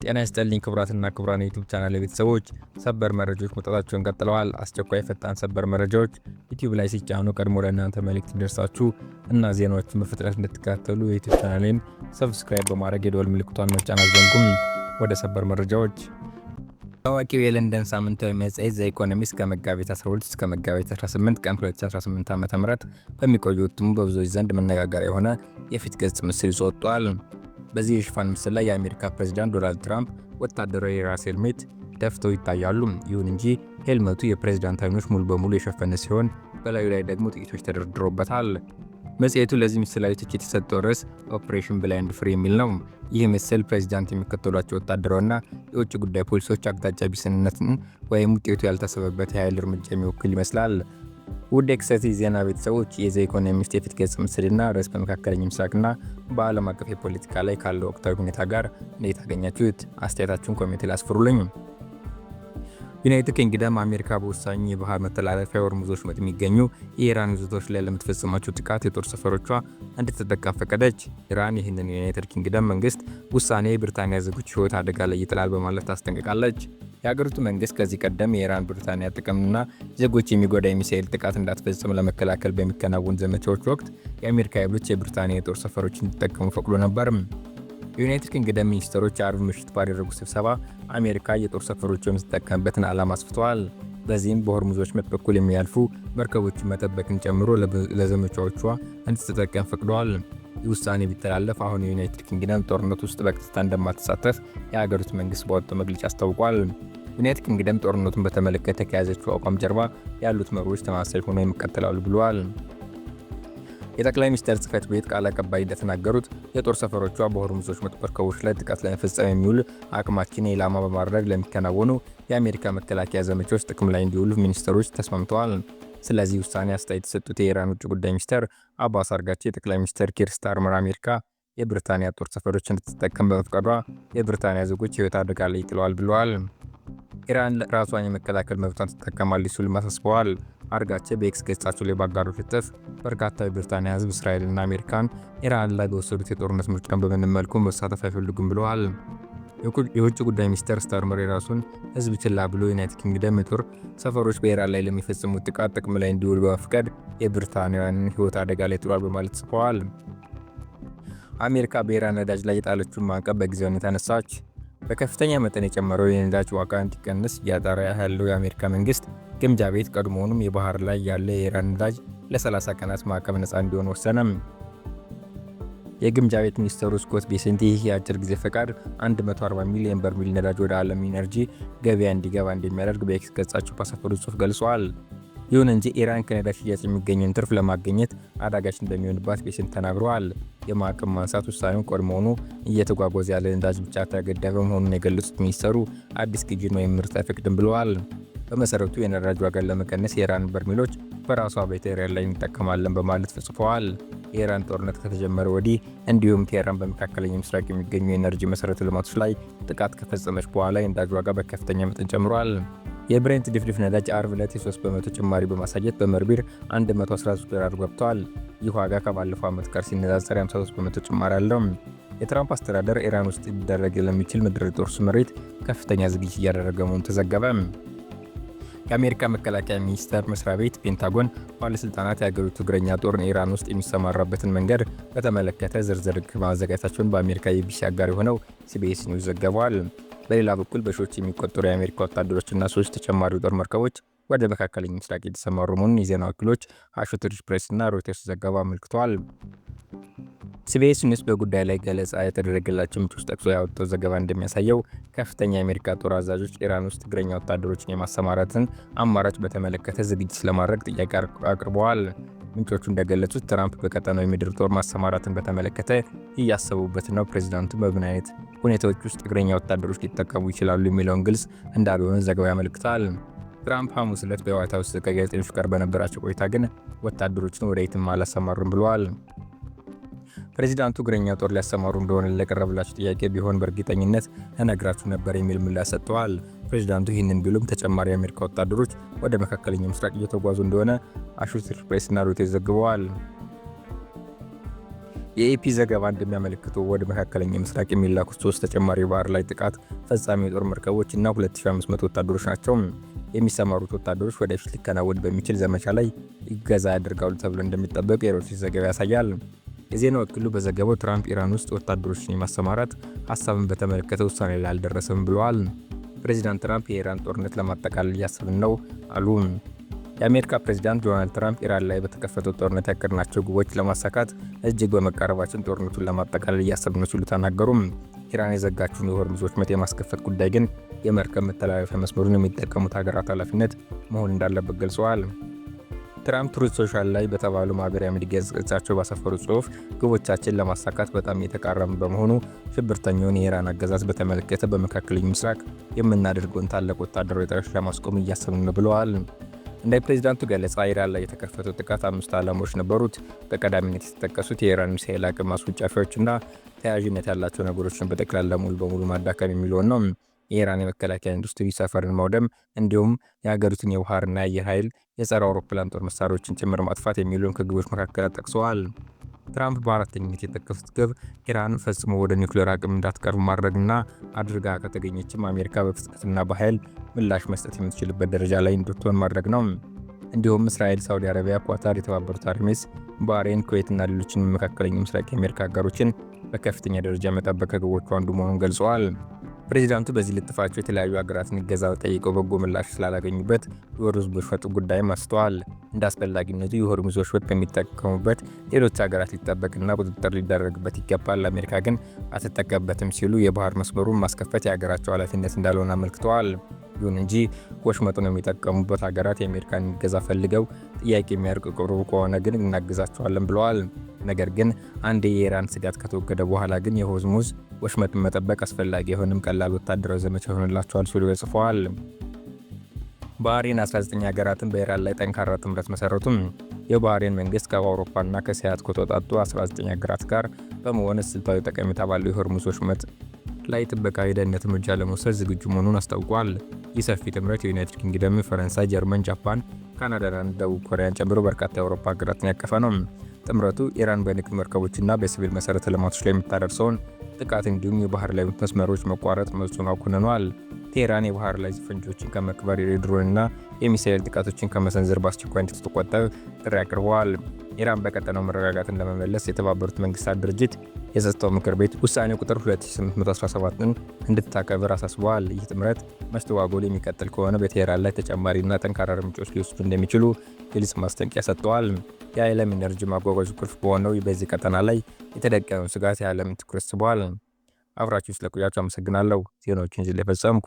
ጤና ይስጥልኝ ክቡራትና ክቡራን የዩቲዩብ ቻናል ቤተሰቦች፣ ሰበር መረጃዎች መውጣታቸውን ቀጥለዋል። አስቸኳይ ፈጣን ሰበር መረጃዎች ዩቲዩብ ላይ ሲጫኑ ቀድሞ ለእናንተ መልእክት እንዲደርሳችሁ እና ዜናዎችን በፍጥነት እንድትከታተሉ የዩቲዩብ ቻናሌን ሰብስክራይብ በማድረግ የደወል ምልክቷን መጫን አትዘንጉም። ወደ ሰበር መረጃዎች። ታዋቂው የለንደን ሳምንታዊ መጽሔት ዘ ኢኮኖሚስት ከመጋቢት 12 እስከ መጋቢት 18 ቀን 2018 ዓ.ም በሚቆዩ እትሙ በብዙዎች ዘንድ መነጋገሪያ የሆነ የፊት ገጽ ምስል ይዞ ወጥቷል። በዚህ የሽፋን ምስል ላይ የአሜሪካ ፕሬዝዳንት ዶናልድ ትራምፕ ወታደራዊ የራስ ሄልሜት ደፍተው ይታያሉ። ይሁን እንጂ ሄልሜቱ የፕሬዝዳንት አይኖች ሙሉ በሙሉ የሸፈነ ሲሆን በላዩ ላይ ደግሞ ጥቂቶች ተደርድረውበታል። መጽሔቱ ለዚህ ምስላዊ ትችት የሰጠው ርዕስ ኦፕሬሽን ብላይንድ ፍሪ የሚል ነው። ይህ ምስል ፕሬዝዳንት የሚከተሏቸው ወታደራዊና የውጭ ጉዳይ ፖሊሶች አቅጣጫ ቢስነትን ወይም ውጤቱ ያልታሰበበት የኃይል እርምጃ የሚወክል ይመስላል። ውድ ኤክሰቲ ዜና ቤተሰቦች፣ የዘ ኢኮኖሚስት የፊት ገጽ ምስልና ርዕስ በመካከለኛው ምስራቅና በዓለም አቀፍ የፖለቲካ ላይ ካለው ወቅታዊ ሁኔታ ጋር እንዴት አገኛችሁት? አስተያየታችሁን ኮሜንት ላይ አስፍሩልኝ። ዩናይትድ ኪንግደም አሜሪካ በወሳኝ የባህር መተላለፊያ ሆርሙዝ ወሽመጥ የሚገኙ የኢራን ይዞታዎች ላይ ለምትፈጽማቸው ጥቃት የጦር ሰፈሮቿ እንድትጠቀም ፈቀደች። ኢራን ይህንን የዩናይትድ ኪንግደም መንግስት ውሳኔ የብሪታንያ ዜጎች ሕይወት አደጋ ላይ ይጥላል በማለት ታስጠንቅቃለች። የሀገሪቱ መንግስት ከዚህ ቀደም የኢራን ብሪታንያ ጥቅምና ዜጎች የሚጎዳ የሚሳኤል ጥቃት እንዳትፈጽም ለመከላከል በሚከናወኑ ዘመቻዎች ወቅት የአሜሪካ ኃይሎች የብሪታንያ የጦር ሰፈሮችን እንዲጠቀሙ ፈቅዶ ነበር። የዩናይትድ ኪንግደም ሚኒስትሮች አርብ ምሽት ባደረጉት ስብሰባ አሜሪካ የጦር ሰፈሮች የምትጠቀምበትን ዓላማ አስፍተዋል። በዚህም በሆርሙዝ ወሽመጥ በኩል የሚያልፉ መርከቦችን መጠበቅን ጨምሮ ለዘመቻዎቿ እንድትጠቀም ፈቅደዋል። ይህ ውሳኔ ቢተላለፍ አሁን የዩናይትድ ኪንግደም ጦርነት ውስጥ በቀጥታ እንደማትሳተፍ የሀገሪቱ መንግስት ባወጣው መግለጫ አስታውቋል። ዩናይትድ ኪንግደም ጦርነቱን በተመለከተ ከያዘችው አቋም ጀርባ ያሉት መሪዎች ተመሳሳይ ሆነው ይቀጥላሉ ብለዋል። የጠቅላይ ሚኒስትር ጽሕፈት ቤት ቃል አቀባይ እንደተናገሩት የጦር ሰፈሮቿ በሆርሙዝ ወሽመጥ መርከቦች ላይ ጥቃት ለመፈጸም የሚውል አቅማችን ኢላማ በማድረግ ለሚከናወኑ የአሜሪካ መከላከያ ዘመቻዎች ጥቅም ላይ እንዲውሉ ሚኒስትሮች ተስማምተዋል። ስለዚህ ውሳኔ አስተያየት የሰጡት የኢራን ውጭ ጉዳይ ሚኒስትር አባስ አርጋቺ የጠቅላይ ሚኒስትር ኪር ስታርመር አሜሪካ የብሪታንያ ጦር ሰፈሮች እንድትጠቀም በመፍቀዷ የብሪታንያ ዜጎች ሕይወት አደጋ ላይ ይጥለዋል ብለዋል። ኢራን ራሷን የመከላከል መብቷን ትጠቀማለች ሲሉ አሳስበዋል። አርጋቼ በኤክስ ገጻቸው ላይ ባጋሩት ልጥፍ በርካታ የብሪታንያ ሕዝብ እስራኤልና አሜሪካን ኢራን ላይ በወሰዱት የጦርነት ምርጫን በምንም መልኩ መሳተፍ አይፈልጉም ብለዋል። የውጭ ጉዳይ ሚኒስትር ስታርመር የራሱን ሕዝብ ችላ ብሎ ዩናይትድ ኪንግደም የጦር ሰፈሮች በኢራን ላይ ለሚፈጽሙት ጥቃት ጥቅም ላይ እንዲውል በመፍቀድ የብሪታንያን ሕይወት አደጋ ላይ ጥሏል በማለት ጽፈዋል። አሜሪካ በኢራን ነዳጅ ላይ የጣለችውን ማዕቀብ በጊዜያዊነት አነሳች። በከፍተኛ መጠን የጨመረው የነዳጅ ዋጋ እንዲቀንስ እያጣረ ያለው የአሜሪካ መንግስት ግምጃ ቤት ቀድሞውንም የባህር ላይ ያለ የኢራን ነዳጅ ለ30 ቀናት ማዕቀብ ነፃ እንዲሆን ወሰነም። የግምጃ ቤት ሚኒስትሩ ስኮት ቤሰንት ይህ የአጭር ጊዜ ፈቃድ 140 ሚሊዮን በርሜል ነዳጅ ወደ ዓለም ኢነርጂ ገበያ እንዲገባ እንደሚያደርግ በኤክስ ገጻቸው ባሰፈሩት ጽሑፍ ገልጸዋል። ይሁን እንጂ ኢራን ከነዳጅ ሽያጭ የሚገኘውን ትርፍ ለማግኘት አዳጋች እንደሚሆንባት ቤሰንት ተናግረዋል። የማዕቀብ ማንሳት ውሳኔው ቀድሞውኑ እየተጓጓዘ ያለ ነዳጅ ብቻ ተገደበ መሆኑን የገለጹት ሚኒስትሩ አዲስ ግዢን ወይም ምርት አይፈቅድም ብለዋል። በመሰረቱ የነዳጅ ዋጋን ለመቀነስ የኢራን በርሜሎች በራሷ በቴህራን ላይ እንጠቀማለን በማለት ጽፈዋል። የኢራን ጦርነት ከተጀመረ ወዲህ እንዲሁም ቴህራን በመካከለኛው ምስራቅ የሚገኙ የኤነርጂ መሰረተ ልማቶች ላይ ጥቃት ከፈጸመች በኋላ የነዳጅ ዋጋ በከፍተኛ መጠን ጨምሯል። የብሬንት ድፍድፍ ነዳጅ አርብ ዕለት የ3 በመቶ ጭማሪ በማሳየት በመርቢር $113 ገብቷል። ይህ ዋጋ ከባለፈው ዓመት ጋር ሲነጻጸር 53 በመቶ ጭማሪ አለው። የትራምፕ አስተዳደር ኢራን ውስጥ ሊደረግ ለሚችል ምድራዊ ጦር ስምሪት ከፍተኛ ዝግጅት እያደረገ መሆኑ ተዘገበ። የአሜሪካ መከላከያ ሚኒስቴር መስሪያ ቤት ፔንታጎን ባለስልጣናት የአገሪቱ እግረኛ ጦር ኢራን ውስጥ የሚሰማራበትን መንገድ በተመለከተ ዝርዝር ማዘጋጀታቸውን በአሜሪካ የቢሲ አጋር የሆነው ሲቢኤስ ኒውስ ዘግቧል። በሌላ በኩል በሺዎች የሚቆጠሩ የአሜሪካ ወታደሮችና 3 ተጨማሪ ጦር መርከቦች ወደ መካከለኛው ምስራቅ የተሰማሩ መሆኑን የዜና ወኪሎች አሶሺየትድ ፕሬስ እና ሮይተርስ ዘገባ አመልክተዋል። ሲቢኤስ ኒውስ በጉዳይ ላይ ገለጻ የተደረገላቸው ምንጮች ጠቅሶ ያወጣው ዘገባ እንደሚያሳየው ከፍተኛ የአሜሪካ ጦር አዛዦች ኢራን ውስጥ እግረኛ ወታደሮችን የማሰማራትን አማራጭ በተመለከተ ዝግጅት ለማድረግ ጥያቄ አቅርበዋል። ምንጮቹ እንደገለጹት ትራምፕ በቀጠናው የምድር ጦር ማሰማራትን በተመለከተ እያሰቡበት ነው። ፕሬዝዳንቱ በምን አይነት ሁኔታዎች ውስጥ እግረኛ ወታደሮች ሊጠቀሙ ይችላሉ የሚለውን ግልጽ እንዳልሆነ ዘገባው ያመለክታል። ትራምፕ ሐሙስ ዕለት በዋይት ሃውስ ከጋዜጠኞች ጋር በነበራቸው ቆይታ ግን ወታደሮችን ወደ የትም አላሰማሩም ብለዋል። ፕሬዚዳንቱ እግረኛ ጦር ሊያሰማሩ እንደሆነ ለቀረበላቸው ጥያቄ ቢሆን በእርግጠኝነት እነግራችሁ ነበር የሚል ምላሽ ሰጥተዋል። ፕሬዚዳንቱ ይህንን ቢሉም ተጨማሪ የአሜሪካ ወታደሮች ወደ መካከለኛው ምስራቅ እየተጓዙ እንደሆነ አሶሺየትድ ፕሬስ እና ሮይተርስ ዘግበዋል። የኤፒ ዘገባ እንደሚያመለክተው ወደ መካከለኛ ምስራቅ የሚላኩት 3 ተጨማሪ ባህር ላይ ጥቃት ፈጻሚ የጦር መርከቦች እና 2500 ወታደሮች ናቸው። የሚሰማሩት ወታደሮች ወደፊት ሊከናወን በሚችል ዘመቻ ላይ ይገዛ ያደርጋሉ ተብሎ እንደሚጠበቅ የሮይተርስ ዘገባ ያሳያል። የዜና ወኪሉ በዘገባው ትራምፕ ኢራን ውስጥ ወታደሮችን የማሰማራት ሀሳብን በተመለከተ ውሳኔ ላይ አልደረሰም ብለዋል። ፕሬዚዳንት ትራምፕ የኢራን ጦርነት ለማጠቃለል እያሰብን ነው አሉ። የአሜሪካ ፕሬዚዳንት ዶናልድ ትራምፕ ኢራን ላይ በተከፈተው ጦርነት ያቀድናቸው ግቦች ለማሳካት እጅግ በመቃረባችን ጦርነቱን ለማጠቃለል እያሰብን ነው ሲሉ ተናገሩ። ኢራን የዘጋችውን የሆርሙዝ ወሽመጥ የማስከፈት ጉዳይ ግን የመርከብ መተላለፊያ መስመሩን የሚጠቀሙት ሀገራት ኃላፊነት መሆን እንዳለበት ገልጸዋል። ትራምፕ ትሩዝ ሶሻል ላይ በተባለው ማህበራዊ ሚዲያ ገጻቸው ባሰፈሩ ጽሑፍ ግቦቻችን ለማሳካት በጣም የተቃረሙ በመሆኑ ሽብርተኛውን የኢራን አገዛዝ በተመለከተ በመካከለኛው ምስራቅ የምናደርገውን ታላቅ ወታደራዊ ጥረት ለማስቆም እያሰብን ነው ብለዋል። እንደ ፕሬዚዳንቱ ገለጻ ኢራን ላይ የተከፈተው ጥቃት 5 ዓላማዎች ነበሩት። በቀዳሚነት የተጠቀሱት የኢራን ሚሳኤል አቅም ማስወንጫፊያዎችና ተያያዥነት ያላቸው ነገሮችን በጠቅላላ ሙሉ በሙሉ ማዳከም የሚለውን ነው። የኢራን የመከላከያ ኢንዱስትሪ ሰፈርን ማውደም እንዲሁም የሀገሪቱን የባህርና የአየር ኃይል የጸረ አውሮፕላን ጦር መሳሪያዎችን ጭምር ማጥፋት የሚሉን ከግቦች መካከል ጠቅሰዋል። ትራምፕ በአራተኝነት የጠቀሱት ግብ ኢራን ፈጽሞ ወደ ኒውክሌር አቅም እንዳትቀርብ ማድረግና አድርጋ ከተገኘችም አሜሪካ በፍጥነትና በኃይል ምላሽ መስጠት የምትችልበት ደረጃ ላይ እንድትሆን ማድረግ ነው። እንዲሁም እስራኤል፣ ሳውዲ አረቢያ፣ ኳታር፣ የተባበሩት አረብ ኤሚሬትስ፣ ባህሬን፣ ኩዌትና ሌሎችን መካከለኛው ምስራቅ የአሜሪካ አጋሮችን በከፍተኛ ደረጃ መጠበቅ ከግቦቹ አንዱ መሆኑን ገልጸዋል። ፕሬዚዳንቱ በዚህ ልጥፋቸው የተለያዩ ሀገራትን እገዛ ጠይቀው በጎ ምላሽ ስላላገኙበት የሆርሙዝ ወሽመጥ ጉዳይም አስተዋል። እንደ አስፈላጊነቱ የሆርሙዝ ወሽመጥ በሚጠቀሙበት ሌሎች ሀገራት ሊጠበቅና ቁጥጥር ሊደረግበት ይገባል፣ አሜሪካ ግን አትጠቀምበትም ሲሉ የባህር መስመሩን ማስከፈት የሀገራቸው ኃላፊነት እንዳልሆነ አመልክተዋል። ይሁን እንጂ ወሽመጡን የሚጠቀሙበት ሀገራት የአሜሪካን እገዛ ፈልገው ጥያቄ የሚያቀርቡ ከሆነ ግን እናግዛቸዋለን ብለዋል። ነገር ግን አንድ የኢራን ስጋት ከተወገደ በኋላ ግን የሆርሙዝ ወሽመጥን መጠበቅ አስፈላጊ የሆነም ቀላል ወታደራዊ ዘመቻ ይሆንላቸዋል ሲሉ ጽፈዋል። ባህሬን 19 ሀገራትን በኢራን ላይ ጠንካራ ጥምረት መሰረቱም። የባህሬን መንግስት ከአውሮፓና ከእስያ ከተውጣጡ 19 ሀገራት ጋር በመሆን ስልታዊ ጠቀሜታ ባለው የሆርሙዝ ወሽመጥ ላይ ጥበቃ የደህንነት እርምጃ ለመውሰድ ዝግጁ መሆኑን አስታውቋል። ይህ ሰፊ ጥምረት የዩናይትድ ኪንግደም፣ ፈረንሳይ፣ ጀርመን፣ ጃፓን፣ ካናዳና ደቡብ ኮሪያን ጨምሮ በርካታ የአውሮፓ ሀገራትን ያቀፈ ነው። ጥምረቱ ኢራን በንግድ መርከቦችና በሲቪል መሰረተ ልማቶች ላይ የምታደርሰውን ጥቃት እንዲሁም የባህር ላይ መስመሮች መቋረጥ መብቱን አኩንኗል። ቴህራን የባህር ላይ ፈንጂዎችን ከመቅበር የድሮንና የሚሳኤል ጥቃቶችን ከመሰንዘር በአስቸኳይ እንድትቆጠብ ጥሪ አቅርበዋል። ኢራን በቀጠናው መረጋጋትን ለመመለስ የተባበሩት መንግስታት ድርጅት የጸጥታው ምክር ቤት ውሳኔ ቁጥር 2817ን እንድታከብር አሳስበዋል። ይህ ጥምረት መስተዋጎል የሚቀጥል ከሆነ በቴህራን ላይ ተጨማሪና ጠንካራ እርምጃዎች ሊወስዱ እንደሚችሉ ግልጽ ማስጠንቀቂያ ሰጥተዋል። የዓለም ኢነርጂ ማጓጓዣ ቁልፍ በሆነው በዚህ ቀጠና ላይ የተደቀነውን ስጋት የዓለምን ትኩረት ስቧል። አብራችሁ ስለቆያችሁ አመሰግናለሁ። ዜናዎችን እዚህ ላይ ፈጸምኩ።